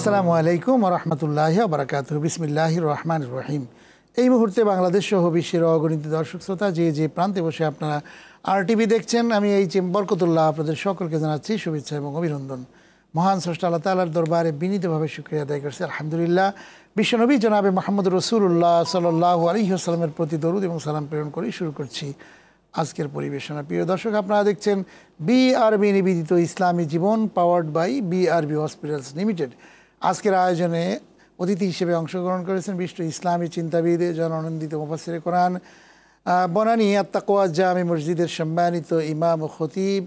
আসসালামু আলাইকুম ওয়া রাহমাতুল্লাহি ওয়া বারাকাতুহু। বিসমিল্লাহির রহমানির রহিম। এই মুহূর্তে বাংলাদেশ সহ বিশ্বের অগণিত দর্শক শ্রোতা যে প্রান্তে বসে আপনারা RTV দেখছেন, আমি বরকতুল্লাহ আপনাদের সকলকে জানাচ্ছি শুভেচ্ছা এবং অভিনন্দন। মহান স্রষ্টা আল্লাহ তাআলার দরবারে বিনীতভাবে শুকরিয়া আদায় করছি, আলহামদুলিল্লাহ। বিশ্বনবী জনাবে মুহাম্মদ রাসূলুল্লাহ সাল্লাল্লাহু আলাইহি ওয়াসাল্লামের প্রতি দরুদ এবং সালাম প্রেরণ করে শুরু করছি আজকের পরিবেশনা। প্রিয় দর্শক, আপনারা দেখছেন BRB নিবেদিত Islami Jibon, powered by BRB hospitals limited. আজকের আয়োজনে অতিথি হিসেবে অংশগ্রহণ করেছেন বিশিষ্ট ইসলামী চিন্তাবিদ, জননন্দিত মুফাসসিরে কোরআন, বনানী আত-তাকওয়া জামে মসজিদের সম্মানিত ইমাম ও খতিব,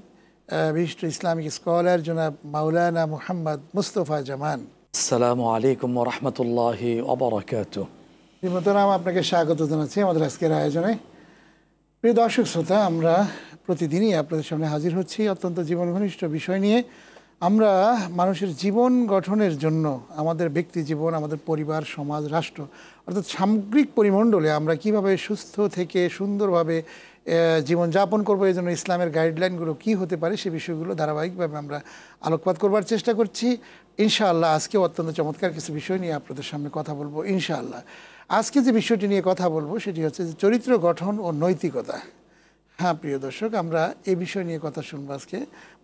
বিশিষ্ট ইসলামিক স্কলার জনাব মাওলানা মুহাম্মদ মুস্তফা জামান। আসসালামু আলাইকুম ওয়া রাহমাতুল্লাহি ওয়া বারাকাতুহু। মোহতারাম, আপনাকে স্বাগত জানাচ্ছি আমাদের আজকের আয়োজনে। প্রিয় দর্শক শ্রোতা, আমরা প্রতিদিনই আপনাদের সামনে হাজির হচ্ছি অত্যন্ত জীবন ঘনিষ্ঠ বিষয় নিয়ে। আমরা মানুষের জীবন গঠনের জন্য আমাদের ব্যক্তি জীবন, আমাদের পরিবার, সমাজ, রাষ্ট্র অর্থাৎ সামগ্রিক পরিমণ্ডলে আমরা কিভাবে সুস্থ থেকে সুন্দরভাবে জীবনযাপন করবো, এই জন্য ইসলামের গাইডলাইনগুলো কী হতে পারে সে বিষয়গুলো ধারাবাহিকভাবে আমরা আলোকপাত করবার চেষ্টা করছি। ইনশাআল্লাহ আজকেও অত্যন্ত চমৎকার কিছু বিষয় নিয়ে আপনাদের সামনে কথা বলবো ইনশাআল্লাহ। আজকে যে বিষয়টি নিয়ে কথা বলবো সেটি হচ্ছে যে চরিত্র গঠন ও নৈতিকতা। হ্যাঁ প্রিয় দর্শক, আমরা এই বিষয় নিয়ে কথা শুনবো আজকে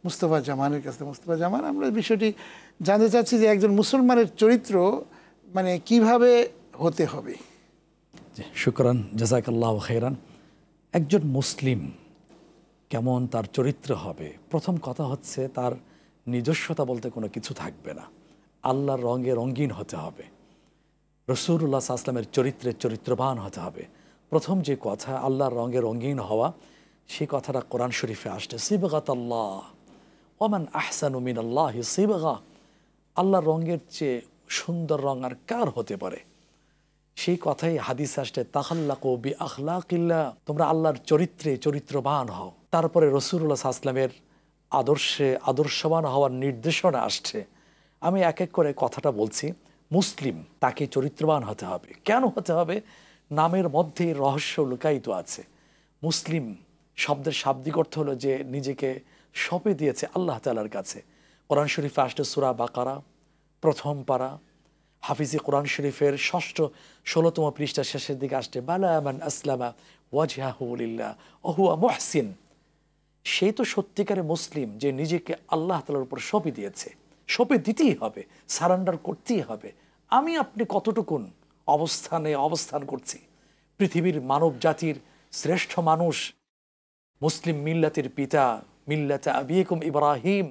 মুস্তফা জামানের কাছে। মুস্তফা জামান, আমরা বিষয়টি জানতে চাচ্ছি যে একজন মুসলমানের চরিত্র মানে কিভাবে হতে হবে। শুকরান, জাযাকাল্লাহু খাইরান। একজন মুসলিম কেমন তার চরিত্র হবে? প্রথম কথা হচ্ছে তার নিজস্বতা বলতে কোনো কিছু থাকবে না। আল্লাহর রঙে রঙিন হতে হবে। রাসূলুল্লাহ সাল্লাল্লাহু আলাইহি ওয়াসাল্লামের চরিত্রে চরিত্রবান হতে হবে। প্রথম যে কথা, আল্লাহর রঙে রঙিন হওয়া, সেই কথাটা কোরআন শরীফে আসছে, সিবগাতাল্লাহ ওয়া মান আহসানু মিনাল্লাহি সিবগা। আল্লাহর রঙের চেয়ে সুন্দর রঙ আর কার হতে পারে? সেই কথাই হাদিসে আসছে, তাখাল্লাকু বিআখলাকিল্লাহ, তোমরা আল্লাহর চরিত্রে চরিত্রবান হও। তারপরে রাসূলুল্লাহ সাল্লাল্লাহু আলাইহি ওয়াসাল্লামের আদর্শে আদর্শবান হওয়ার নির্দেশনা আসছে। আমি এক এক করে কথাটা বলছি। মুসলিম, তাকে চরিত্রবান হতে হবে। কেন হতে হবে? নামের মধ্যে রহস্য লুকায়িত আছে। মুসলিম শব্দের শাব্দিক অর্থ হলো যে নিজেকে সঁপে দিয়েছে আল্লাহ তাআলার কাছে। কোরআন শরীফে আসছে সূরা বাকারা প্রথম পারা, হাফিজি কোরআন শরীফের 16তম পৃষ্ঠা শেষের দিকে আসছে, বালা মান আসলামা ওয়াজহাহু লিল্লাহ ওয়া হুয়া মুহসিন। সেই তো সত্যিকারে মুসলিম যে নিজেকে আল্লাহ তাআলার উপর সঁপে দিয়েছে। সঁপে দিতেই হবে, সারেন্ডার করতেই হবে। আমি আপনি কতটুকুন অবস্থানে অবস্থান করছি। পৃথিবীর মানব জাতির শ্রেষ্ঠ মানুষ, মুসলিম মিল্লাতের পিতা, মিল্লাতে আবিকুম ইব্রাহিম,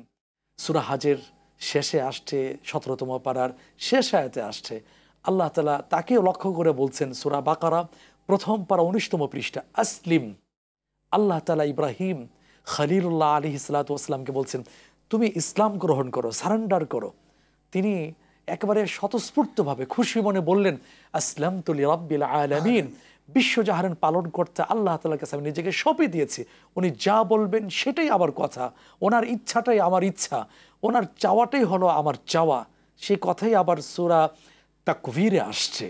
সূরা হাজের শেষে আসছে, 17তম পারার শেষ আয়াতে আসছে। আল্লাহ তাআলা তাকেও লক্ষ্য করে বলছেন, সূরা বাকারা প্রথম পারা 19তম পৃষ্ঠা, আসলিম। আল্লাহ তাআলা ইব্রাহিম খলিলুল্লাহ আলাইহিস সালাতু ওয়াস সালামকে বলছেন, তুমি ইসলাম গ্রহণ করো, সারেন্ডার করো। তিনি একেবারে স্বতঃস্ফূর্তভাবে খুশি মনে বললেন, আসলামতু লিরাব্বিল আলামিন, বিশ্বজাহানের পালন করতে আল্লাহ তাআলার কাছে আমি নিজেকে সঁপে দিয়েছি। উনি যা বলবেন সেটাই আমার কথা, ওনার ইচ্ছাটাই আমার ইচ্ছা, ওনার চাওয়াটাই হলো আমার চাওয়া। সেই কথাই আবার সূরা তাকবীরে আসছে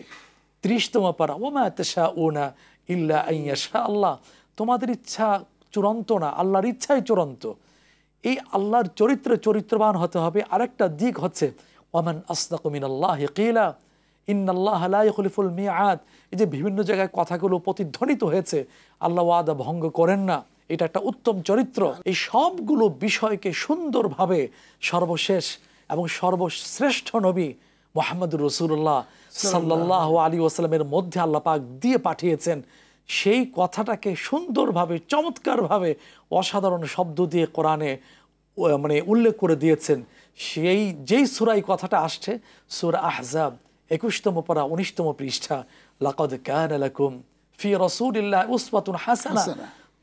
30তম পারা, ওমা তাশাউনা ইল্লা আন ইয়াশা আল্লাহ, তোমাদের ইচ্ছা চূড়ান্ত না, আল্লাহর ইচ্ছাই চূড়ান্ত। এই আল্লাহর চরিত্রে চরিত্রবান হতে হবে। আরেকটা দিক হচ্ছে, ওয়ামান আসদাকু মিনাল্লাহি কিলা ইন্নাল্লাহা লা ইখলিফুল মিআদ। এই যে বিভিন্ন জায়গায় কথাগুলো প্রতিধ্বনিত হয়েছে, আল্লাহ ওয়াদা ভঙ্গ করেন না, এটা একটা উত্তম চরিত্র। এই সবগুলো বিষয়কে সুন্দরভাবে সর্বশেষ এবং সর্বশ্রেষ্ঠ নবী মুহাম্মদুর রাসূলুল্লাহ সাল্লাল্লাহু আলাইহি ওয়াসাল্লামের মধ্যে আল্লাহ পাক দিয়ে পাঠিয়েছেন। সেই কথাটাকে সুন্দরভাবে চমৎকারভাবে অসাধারণ শব্দ দিয়ে কোরআনে মানে উল্লেখ করে দিয়েছেন। যেই সূরায় কথাটা আসছে, সূরা আহজাব 21তম পারা 19তম পৃষ্ঠা, লাকাদ কানা লাকুম ফি রাসূলিল্লাহি উসওয়াতুন হাসানাহ,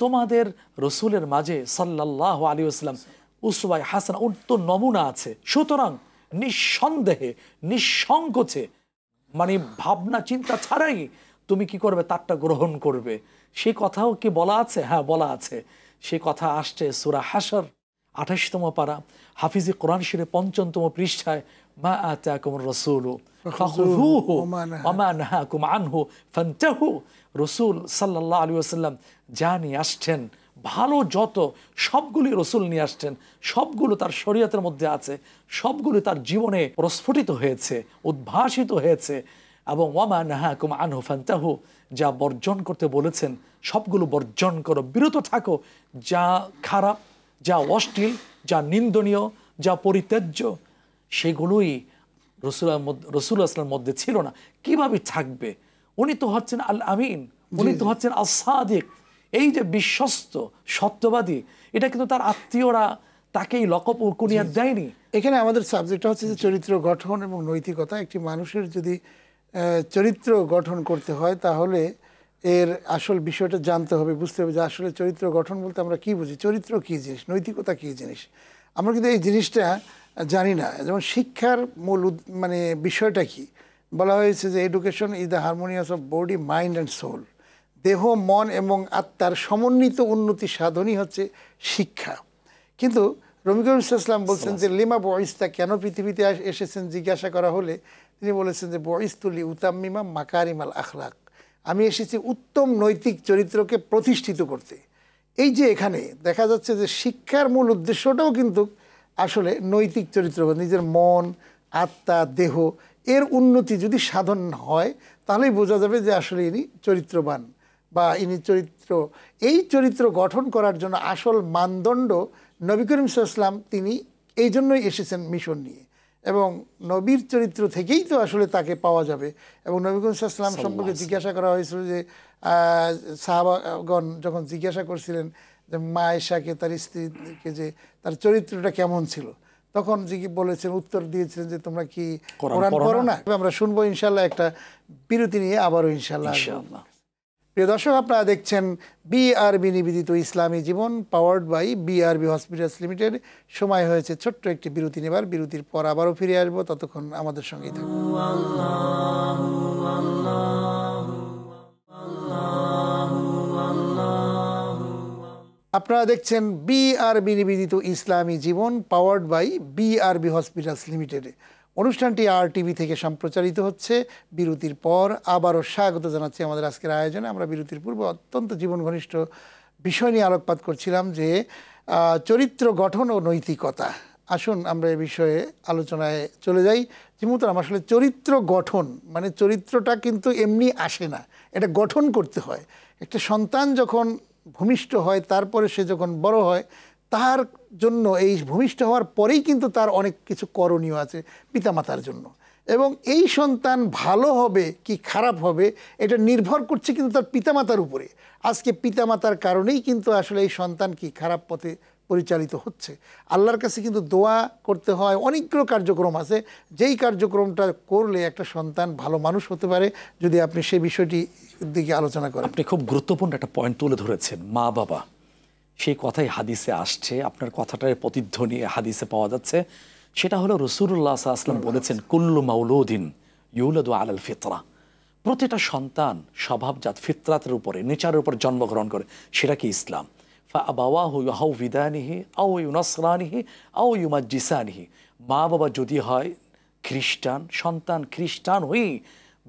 তোমাদের রসুলের মাঝে সাল্লাল্লাহু আলাইহি ওয়াসাল্লাম উসওয়ায়ে হাসানা, উত্তম নমুনা আছে। সুতরাং নিঃসন্দেহে নিঃসংকোচে, মানে ভাবনা চিন্তা ছাড়াই তুমি কি করবে, তারটা গ্রহণ করবে। সেই কথাও কি বলা আছে? হ্যাঁ, বলা আছে। সে কথা আসছে সূরা হাশর 28তম পারা, হাফিজি কোরআন শরীফ 55তম পৃষ্ঠায়, মা আতাকুমুর রাসূলু ফাখুযুহু ওয়া মা নাহাকুম আনহু ফান্তাহু। রাসূল সাল্লাল্লাহু আলাইহি ওয়াসাল্লাম যা নিয়ে আসছেন ভালো যত সবগুলি রসুল নিয়ে আসছেন, সবগুলো তার শরীয়তের মধ্যে আছে, সবগুলো তার জীবনে প্রস্ফুটিত হয়েছে, উদ্ভাসিত হয়েছে। এবং ওয়ামা নাহাকুম আনহু ফান্তাহু, যা বর্জন করতে বলেছেন সবগুলো বর্জন করো, বিরত থাকো। যা খারাপ, যা অশ্লীল, যা নিন্দনীয়, যা পরিত্যাজ্য, সেগুলোই রসুল আসলামের মধ্যে ছিল না। কিভাবে থাকবে? উনি তো হচ্ছেন আল আমিন, উনি তো হচ্ছেন আল সাদিক। এই যে বিশ্বস্ত সত্যবাদী, এটা কিন্তু তার আত্মীয়রা তাকেই লকব কুনিয়াত দেয়নি। এখানে আমাদের সাবজেক্টটা হচ্ছে যে চরিত্র গঠন এবং নৈতিকতা। একটি মানুষের যদি চরিত্র গঠন করতে হয় তাহলে এর আসল বিষয়টা জানতে হবে, বুঝতে হবে যে আসলে চরিত্র গঠন বলতে আমরা কী বুঝি, চরিত্র কী জিনিস, নৈতিকতা কী জিনিস। আমরা কিন্তু এই জিনিসটা জানি না। যেমন শিক্ষার মূল মানে বিষয়টা কি, বলা হয়েছে যে education is the harmonious of body, mind and soul. দেহ, মন এবং আত্মার সমন্বিত উন্নতি সাধনই হচ্ছে শিক্ষা। কিন্তু নবী করিম সাল্লাল্লাহু আলাইহি ওয়াসাল্লাম বলছেন যে লিমা বয়স্তা, কেন পৃথিবীতে এসেছেন জিজ্ঞাসা করা হলে তিনি বলেছেন যে বয়স্তুলি উতাম্মিমা মাকারিমাল আখলাক, আমি এসেছি উত্তম নৈতিক চরিত্রকে প্রতিষ্ঠিত করতে। এই যে এখানে দেখা যাচ্ছে যে শিক্ষার মূল উদ্দেশ্যটাও কিন্তু আসলে নৈতিক চরিত্র, নিজের মন, আত্মা, দেহ এর উন্নতি যদি সাধন হয় তাহলেই বোঝা যাবে যে আসলে ইনি চরিত্রবান বা ইনি চরিত্র। এই চরিত্র গঠন করার জন্য আসল মানদণ্ড নবী করিম সাল্লাল্লাহু আলাইহি ওয়াসাল্লাম তিনি এই জন্যই এসেছেন মিশন নিয়ে, এবং নবীর চরিত্র থেকেই তো আসলে তাকে পাওয়া যাবে। এবং নবী করিম সাল্লাল্লাহু আলাইহি ওয়াসাল্লাম সম্পর্কে জিজ্ঞাসা করা হয়েছিল যে সাহাবাগণ যখন জিজ্ঞাসা করছিলেন যে মা আয়েশাকে, তার স্ত্রীকে, যে তার চরিত্রটা কেমন ছিল, তখন বলেছেন, উত্তর দিয়েছিলেন যে তোমরা কি কোরআন পড়ো না? আমরা শুনবো ইনশাল্লাহ একটা বিরতি নিয়ে আবারও ইনশাল্লাহ। প্রিয় দর্শক, আপনারা দেখছেন বিআরবি নিবেদিত Islami Jibon, powered by BRB hospitals limited. সময় হয়েছে ছোট্ট একটি বিরতি নেবার। বিরতির পর আবারও ফিরে আসবো, ততক্ষণ আমাদের সঙ্গেই থাকুন। আপনারা দেখছেন বিআরবি নিবেদিত Islami Jibon, powered by BRB hospitals লিমিটেডে। অনুষ্ঠানটি RTV থেকে সম্প্রচারিত হচ্ছে। বিরতির পর আবারও স্বাগত জানাচ্ছি আমাদের আজকের আয়োজনে। আমরা বিরতির পূর্বে অত্যন্ত জীবন ঘনিষ্ঠ বিষয় নিয়ে আলোকপাত করছিলাম, যে চরিত্র গঠন ও নৈতিকতা। আসুন আমরা এ বিষয়ে আলোচনায় চলে যাই। যেমন আসলে চরিত্র গঠন মানে চরিত্রটা কিন্তু এমনি আসে না, এটা গঠন করতে হয়। একটা সন্তান যখন ভূমিষ্ঠ হয়, তারপরে সে যখন বড় হয়, তার জন্য এই ভূমিষ্ঠ হওয়ার পরেই কিন্তু তার অনেক কিছু করণীয় আছে পিতামাতার জন্য। এবং এই সন্তান ভালো হবে কি খারাপ হবে এটা নির্ভর করছে কিন্তু তার পিতামাতার উপরে। আজকে পিতামাতার কারণেই কিন্তু আসলে এই সন্তান কি খারাপ পথে পরিচালিত হচ্ছে। আল্লাহর কাছে কিন্তু দোয়া করতে হয়, অনেকগুলো কার্যক্রম আছে, যেই কার্যক্রমটা করলে একটা সন্তান ভালো মানুষ হতে পারে। যদি আপনি সেই বিষয়টি দিকে আলোচনা করেন। আপনি খুব গুরুত্বপূর্ণ একটা পয়েন্ট তুলে ধরেছেন, মা বাবা। সেই কথাই হাদিসে আসছে, আপনার কথাটার প্রতিধ্বনি হাদিসে পাওয়া যাচ্ছে। সেটা হলো রাসূলুল্লাহ সাল্লাল্লাহু আলাইহি ওয়াসাল্লাম বলেছেন, কুল্লু মাউলুদিন ইউলাদু আলাল ফিতরা, প্রতিটা সন্তান স্বভাবজাত ফিতরাতের উপরে, নেচারের উপর জন্মগ্রহণ করে। সেটা কি ইসলাম। ফাআবাওয়াহু ইউহাউবিদানিহি আও ইউনাসরানিহি আও ইউমাজ্জিসানিহি, মা বাবা যদি হয় খ্রিস্টান, সন্তান খ্রিস্টান হয়েই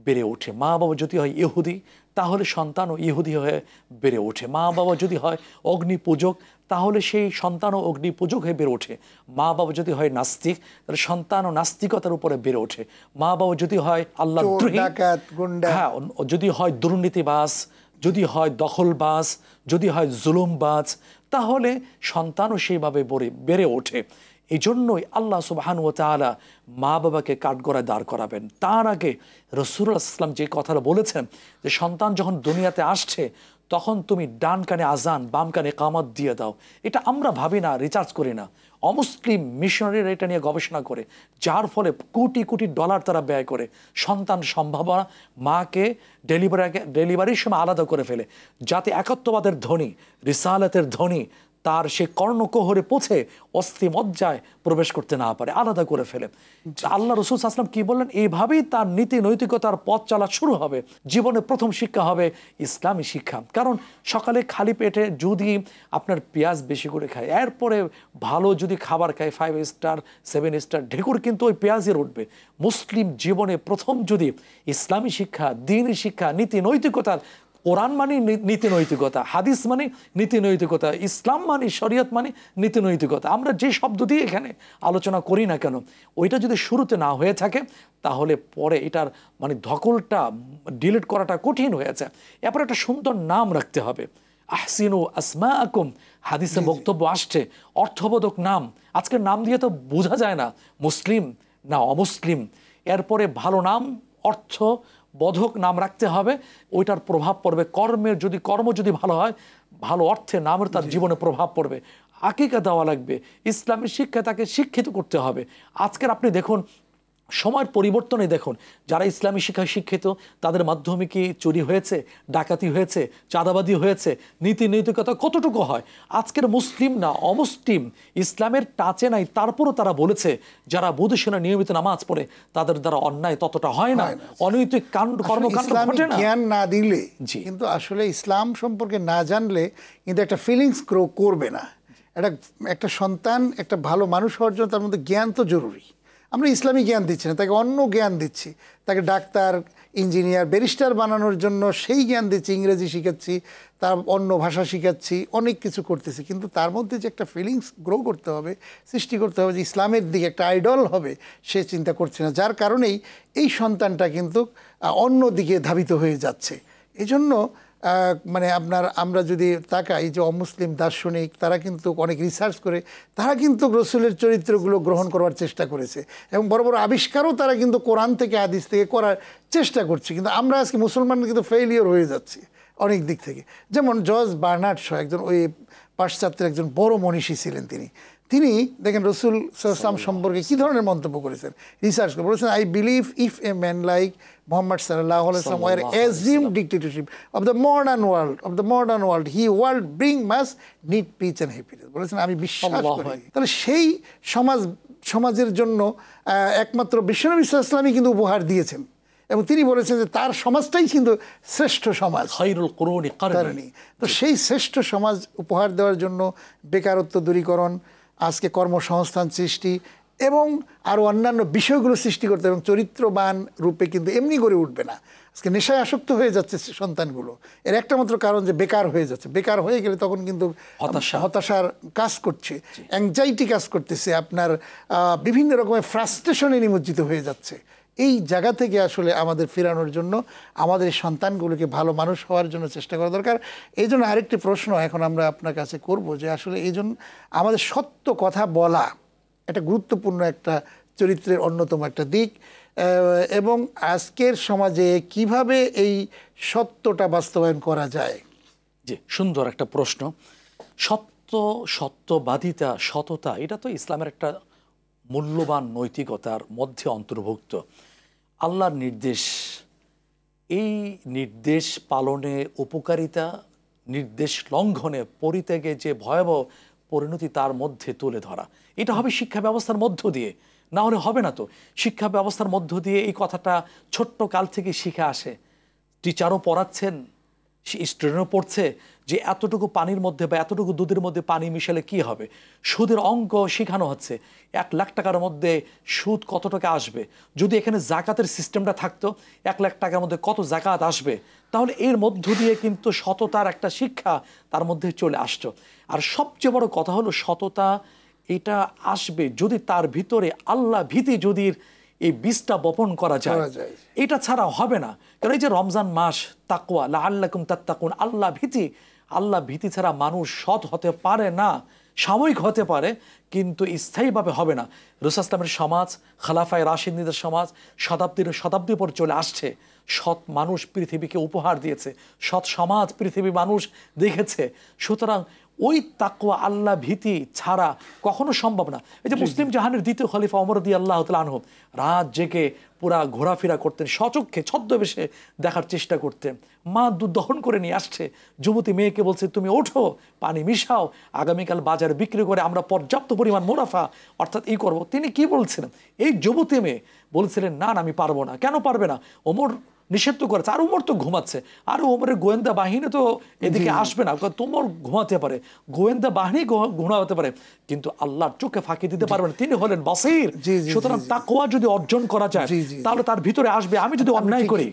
বেড়ে ওঠে। মা বাবা যদি হয় ইহুদি, তাহলে সন্তানও ইহুদি হয়ে বেড়ে ওঠে। মা বাবা যদি হয় অগ্নি পূজক, তাহলে সেই সন্তানও অগ্নি পূজক হয়ে বেড়ে ওঠে। মা বাবা যদি হয় নাস্তিক, তাহলে সন্তানও নাস্তিকতার উপরে বেড়ে ওঠে। মা বাবা যদি হয় আল্লাহদ্রোহী, হ্যাঁ, যদি হয় দুর্নীতিবাজ, যদি হয় দখলবাজ, যদি হয় জুলুমবাজ, তাহলে সন্তানও সেইভাবে বেড়ে ওঠে। এই জন্যই আল্লাহ সুবহানাহু ওয়া তাআলা মা বাবাকে কাঠগড়ায় দাঁড় করাবেন। তার আগে রাসূলুল্লাহ সাল্লাল্লাহু আলাইহি ওয়াসাল্লাম যে কথাটা বলেছেন, যে সন্তান যখন দুনিয়াতে আসছে তখন তুমি ডান কানে আজান, বাম কানে ইকামত দিয়ে দাও। এটা আমরা ভাবি না, রিচার্জ করি না। অমুসলিম মিশনারিরা এটা নিয়ে গবেষণা করে, যার ফলে কোটি কোটি ডলার তারা ব্যয় করে সন্তান সম্ভাবনা মাকে ডেলিভারির সময় আলাদা করে ফেলে, যাতে একত্ববাদের ধ্বনি, রিসালাতের ধ্বনি তার সে কর্ণকোহরে পৌঁছে অস্থি মজ্জায় প্রবেশ করতে না পারে, আলাদা করে ফেলে। আল্লাহ রাসূল সাল্লাল্লাহু আলাইহি ওয়াসাল্লাম কি বললেন, এইভাবেই তার নীতি নৈতিকতার পথ চলা শুরু হবে। জীবনে প্রথম শিক্ষা হবে ইসলামী শিক্ষা। কারণ সকালে খালি পেটে যদি আপনার পেঁয়াজ বেশি করে খায়, এরপরে ভালো যদি খাবার খায় 5 স্টার 7 স্টার, ঢেকুর কিন্তু ওই পেঁয়াজের উঠবে। মুসলিম জীবনে প্রথম যদি ইসলামী শিক্ষা, দ্বীনি শিক্ষা, নীতি নৈতিকতার কোরআন মানে নীতি নৈতিকতা, হাদিস মানে নীতি নৈতিকতা, ইসলাম মানে শরিয়ত মানে নীতি নৈতিকতা। আমরা যে শব্দ দিয়ে এখানে আলোচনা করি না কেন, ওইটা যদি শুরুতে না হয়ে থাকে তাহলে পরে এটার মানে ধকলটা ডিলিট করাটা কঠিন হয়ে যায়। এরপর একটা সুন্দর নাম রাখতে হবে, আহসিনু আসমাআকুম, হাদিসে বক্তব্য আসছে অর্থবোধক নাম। আজকের নাম দিয়ে তো বোঝা যায় না মুসলিম না অমুসলিম। এরপরে ভালো নাম, অর্থবোধক নাম রাখতে হবে, ওইটার প্রভাব পড়বে কর্মের। যদি কর্ম যদি ভালো হয়, ভালো অর্থে নামের তার জীবনে প্রভাব পড়বে। আকিকা দেওয়া লাগবে, ইসলামের শিক্ষা তাকে শিক্ষিত করতে হবে। আজকের আপনি দেখুন সময়ের পরিবর্তনে দেখুন, যারা ইসলামী শিক্ষায় শিক্ষিত তাদের মাধ্যমে কি চুরি হয়েছে, ডাকাতি হয়েছে, চাঁদাবাদি হয়েছে, নীতি নৈতিকতা কতটুকু হয়? আজকের মুসলিম না অমুসলিম ইসলামের টাচে নাই, তারপরও তারা বলেছে যারা বুধসেনা নিয়মিত নামাজ পড়ে তাদের দ্বারা অন্যায় ততটা হয় না, অনৈতিক কর্মকাণ্ড ঘটে না। জ্ঞান না দিলে কিন্তু আসলে ইসলাম সম্পর্কে না জানলে কিন্তু একটা ফিলিংস গ্রো করবে না। একটা সন্তান একটা ভালো মানুষ হওয়ার জন্য তার মধ্যে জ্ঞান তো জরুরি। আমরা ইসলামী জ্ঞান দিচ্ছি না, তাকে অন্য জ্ঞান দিচ্ছি, তাকে ডাক্তার, ইঞ্জিনিয়ার, ব্যারিস্টার বানানোর জন্য সেই জ্ঞান দিচ্ছি, ইংরেজি শিখাচ্ছি, তার অন্য ভাষা শিখাচ্ছি, অনেক কিছু করতেছি। কিন্তু তার মধ্যে যে একটা ফিলিংস গ্রো করতে হবে, সৃষ্টি করতে হবে, যে ইসলামের দিকে একটা আইডল হবে, সে চিন্তা করছে না। যার কারণেই এই সন্তানটা কিন্তু অন্য দিকে ধাবিত হয়ে যাচ্ছে। এজন্য মানে আমরা যদি তাকাই যে অমুসলিম দার্শনিক তারা কিন্তু অনেক রিসার্চ করে তারা কিন্তু রসুলের চরিত্রগুলো গ্রহণ করার চেষ্টা করেছে, এবং বড় বড় আবিষ্কারও তারা কিন্তু কোরআন থেকে হাদিস থেকে করার চেষ্টা করছে। কিন্তু আমরা আজকে মুসলমান কিন্তু ফেইলিওর হয়ে যাচ্ছি অনেক দিক থেকে। যেমন জর্জ বার্নার্ড শ, একজন ওই পাশ্চাত্যের একজন বড় মনীষী ছিলেন, তিনি দেখেন রসুল সাল্লাল্লাহু আলাইহি ওয়াসাল্লাম সম্পর্কে কী ধরনের মন্তব্য করেছেন, রিসার্চ করে বলেছেন, I believe if a man like Muhammad sallallahu alaihi wasallam were assumed dictatorship of the modern world, he would bring much need, peace and happiness. বলেছেন আমি বিশ্বাস করি। তাহলে সেই সমাজের জন্য একমাত্র বিশ্বনবী সাল্লাল্লাহু আলাইহি ওয়াসাল্লামই কিন্তু উপহার দিয়েছেন, এবং তিনি বলেছেন যে তার সমাজটাই কিন্তু শ্রেষ্ঠ সমাজ, খায়রুল কুরুনি কারনি। তো সেই শ্রেষ্ঠ সমাজ উপহার দেওয়ার জন্য বেকারত্ব দূরীকরণ, আজকে কর্মসংস্থান সৃষ্টি এবং আরও অন্যান্য বিষয়গুলো সৃষ্টি করতে, এবং চরিত্রবান রূপে কিন্তু এমনি গড়ে উঠবে না। আজকে নেশায় আসক্ত হয়ে যাচ্ছে সন্তানগুলো, এর একটা মাত্র কারণ যে বেকার হয়ে যাচ্ছে। বেকার হয়ে গেলে তখন কিন্তু হতাশার কাজ করছে, অ্যাংজাইটি কাজ করতেছে, আপনার বিভিন্ন রকমের ফ্রাস্ট্রেশনে নিমজ্জিত হয়ে যাচ্ছে। এই জায়গা থেকে আসলে আমাদের ফেরানোর জন্য আমাদের সন্তানগুলোকে ভালো মানুষ হওয়ার জন্য চেষ্টা করা দরকার। এই জন্য আরেকটি প্রশ্ন এখন আমরা আপনার কাছে করব, যে আসলে এই জন্য আমাদের সত্য কথা বলা এটা গুরুত্বপূর্ণ একটা চরিত্রের অন্যতম একটা দিক, এবং আজকের সমাজে কিভাবে এই সত্যটা বাস্তবায়ন করা যায়? জি, সুন্দর একটা প্রশ্ন। সত্যবাদিতা, সততা, এটা তো ইসলামের একটা মূল্যবান নৈতিকতার মধ্যে অন্তর্ভুক্ত। আল্লাহর নির্দেশ, এই নির্দেশ পালনে উপকারিতা, নির্দেশ লঙ্ঘনে পরিত্যাগে যে ভয়াবহ পরিণতি তার মধ্যে তুলে ধরা, এটা হবে শিক্ষা ব্যবস্থার মধ্য দিয়ে, না হলে হবে না। তো শিক্ষা ব্যবস্থার মধ্য দিয়ে এই কথাটা ছোট্ট কাল থেকে শিখে আসে, টিচারও পড়াচ্ছেন, স্টুডেন্টও পড়ছে যে এতটুকু পানির মধ্যে বা এতটুকু দুধের মধ্যে পানি মিশালে কি হবে। সুদের অঙ্ক শেখানো হচ্ছে, 1 লাখ টাকার মধ্যে সুদ কত টাকা আসবে। যদি এখানে জাকাতের সিস্টেমটা থাকতো, 1 লাখ টাকার মধ্যে কত জাকাত আসবে, তাহলে এর মধ্য দিয়ে কিন্তু সততার একটা শিক্ষা তার মধ্যে চলে আসতো। আর সবচেয়ে বড় কথা হলো সততা এটা আসবে যদি তার ভিতরে আল্লাহ ভীতি যদি এই বীজটা বপন করা যায়, এটা ছাড়া হবে না। কারণ এই যে রমজান মাস, তাকওয়া লাআল্লাকুম তাত্তাকুন, আল্লাহ ভীতি ছাড়া মানুষ সৎ হতে পারে না। সাময়িক হতে পারে কিন্তু স্থায়ীভাবে হবে না। রাসূল ইসলামের সমাজ, খলিফায়ে রাশিদিনদের সমাজ শতাব্দী পর চলে আসছে। সৎ মানুষ পৃথিবীকে উপহার দিয়েছে, সৎ সমাজ পৃথিবী মানুষ দেখেছে। সুতরাং ওই তাকওয়া আল্লাহ ভীতি ছাড়া কখনো সম্ভব না। এই যে মুসলিম জাহানের দ্বিতীয় খলিফা ওমর রাদিয়াল্লাহু তাআলা আনহু রাত জেগে পুরা ঘোরাফেরা করতেন, স্বচক্ষে ছদ্মবেশে দেখার চেষ্টা করতেন। মা দুধ দহন করে নিয়ে আসছে, যুবতী মেয়েকে বলছে তুমি ওঠো, পানি মিশাও, আগামীকাল বাজারে বিক্রি করে আমরা পর্যাপ্ত পরিমাণ মুনাফা অর্থাৎ এই করবো। তিনি কি বলছিলেন? এই যুবতী মেয়ে বলছিলেন না আমি পারবো না। কেন পারবে না? ওমর নিষিদ্ধ করেছে। আর ওমর তো ঘুমাচ্ছে, আর ওমরের গোয়েন্দা বাহিনী তো এদিকে আসবে না, তোমার ঘুমাতে পারে, গোয়েন্দা বাহিনী ঘুমাতে পারে, কিন্তু আল্লাহর চোখে ফাঁকি দিতে পারবে না। তিনি হলেন বাসীর। সুতরাং তাকওয়া যদি অর্জন করা যায় তাহলে তার ভিতরে আসবে। আমি যদি অন্যায় করি,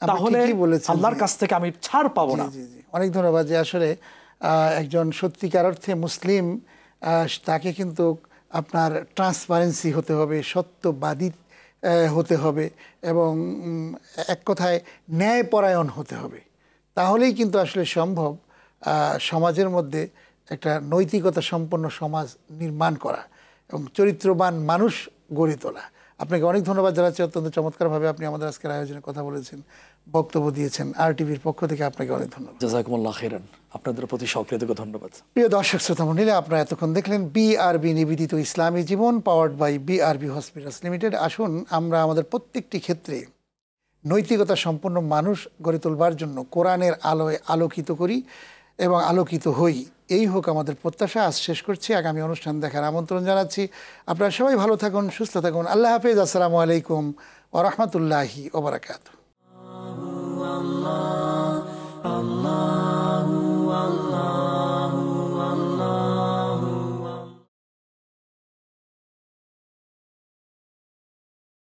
আপনি তাহলে ঠিকই বলেছেন, আল্লাহর জি। কাছ থেকে আমি ছাড় পাবো না। জি, জি। অনেক ধন্যবাদ। যে আসলে একজন সত্যিকার অর্থে মুসলিম, তাকে কিন্তু আপনার ট্রান্সপারেন্সি হতে হবে, সত্যবাদী হতে হবে, এবং এক কথায় ন্যায়পরায়ণ হতে হবে। তাহলেই কিন্তু আসলে সম্ভব সমাজের মধ্যে একটা নৈতিকতা সম্পন্ন সমাজ নির্মাণ করা এবং চরিত্রবান মানুষ গড়ে তোলা। আপনাকে অনেক ধন্যবাদ জানাচ্ছি। অত্যন্ত চমৎকারভাবে আপনি আমাদের আজকের আয়োজনে কথা বলেছেন, বক্তব্য দিয়েছেন। RTVর পক্ষ থেকে আপনাকে অনেক ধন্যবাদ। জাযাকুমুল্লাহ খাইরান। আপনাদের প্রতি সক্রিয়তাকে ধন্যবাদ। প্রিয় দর্শক শ্রোতা মণ্ডলী, আপনারা এতক্ষণ দেখলেন BRB নিবেদিত Islami Jibon, powered by BRB hospitals limited. আসুন আমরা আমাদের প্রত্যেকটি ক্ষেত্রে নৈতিকতা সম্পন্ন মানুষ গড়ে তোলবার জন্য কোরআনের আলোয় আলোকিত করি এবং আলোকিত হই। এই হোক আমাদের প্রত্যাশা। আজ শেষ করছি, আগামী অনুষ্ঠান দেখার আমন্ত্রণ জানাচ্ছি। আপনারা সবাই ভালো থাকুন, সুস্থ থাকুন। আল্লাহ হাফেজ। আসসালামু আলাইকুম ওয়া রাহমাতুল্লাহি ওয়া বারাকাতুহু।